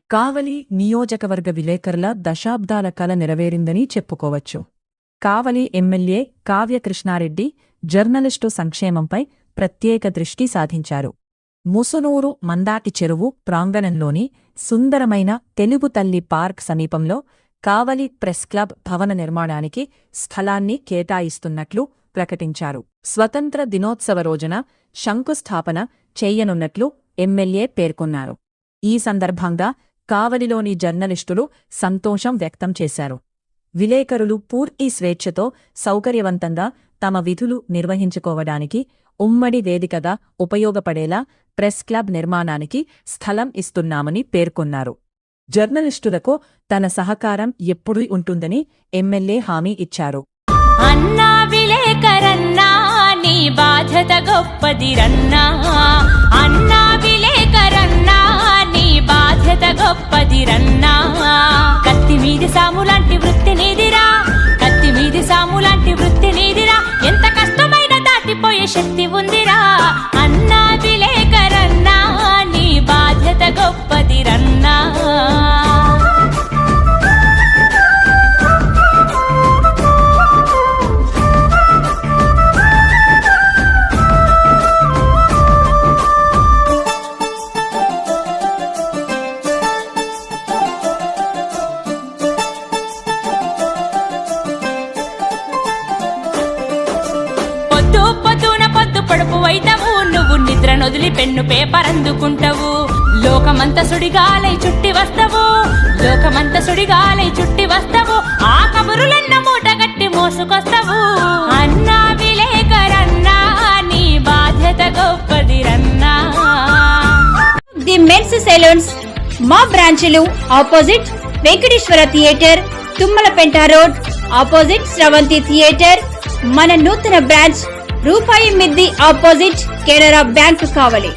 కావలి నియోజకవర్గ విలేకరుల దశాబ్దాల కల నెరవేరిందని చెప్పుకోవచ్చు. కావలి ఎమ్మెల్యే కావ్యకృష్ణారెడ్డి జర్నలిస్టు సంక్షేమంపై ప్రత్యేక దృష్టి సాధించారు. ముసునూరు మందాటి చెరువు ప్రాంగణంలోని సుందరమైన తెలుగు తల్లి పార్క్ సమీపంలో కావలి ప్రెస్ క్లబ్ భవన నిర్మాణానికి స్థలాన్ని కేటాయిస్తున్నట్లు ప్రకటించారు. స్వతంత్ర దినోత్సవ రోజున శంకుస్థాపన చేయనున్నట్లు ఎమ్మెల్యే పేర్కొన్నారు. ఈ సందర్భంగా కావలిలోని జర్నలిస్టులు సంతోషం వ్యక్తం చేశారు. విలేకరులు పూర్తి స్వేచ్ఛతో సౌకర్యవంతంగా తమ విధులు నిర్వహించుకోవడానికి ఉమ్మడి వేదికగా ఉపయోగపడేలా ప్రెస్ క్లబ్ నిర్మాణానికి స్థలం ఇస్తున్నామని పేర్కొన్నారు. జర్నలిస్టులకు తన సహకారం ఎప్పుడూ ఉంటుందని ఎమ్మెల్యే హామీ ఇచ్చారు. అన్నా విలేకరన్నా నీ బాధ్యత గొప్పదిరన్నా, అన్నా విలేకరన్నా నీ బాధ్యత గొప్పదిరన్నా. కత్తి మీది సాములాంటి వృత్తి నీదిరా, కత్తి మీది సాములాంటి వృత్తి నీదిరా. ఎంత కష్టమైన దాటిపోయే శక్తి ఉందిరా. అన్నా విలేకరన్నా నీ బాధ్యత గొప్పదిరన్నా. పొడుపు వైతవు నువ్వు నిద్ర నొదిలి పెన్ను పేపర్ అందుకుంటావు. లోకమంత సుడిగాలై చుట్టి వస్తావు, లోకమంత సుడిగాలై చుట్టి వస్తావు. ఆ కబురులన్న మూట గట్టి మోసుకొస్తావు. అన్నా విలేకరన్నా నీ బాధ్యత గొప్పదిరన్నా. ది మెన్స్ సెలూన్స్ మా బ్రాంచ్లు opposite Venkateswara theatre, Tummalapenta road, opposite Sravanthi theatre. మన నూతన బ్రాంచ్ రూపాయి మిద్ది ఆపోజిట్ కెనరా బ్యాంక్ కావలి.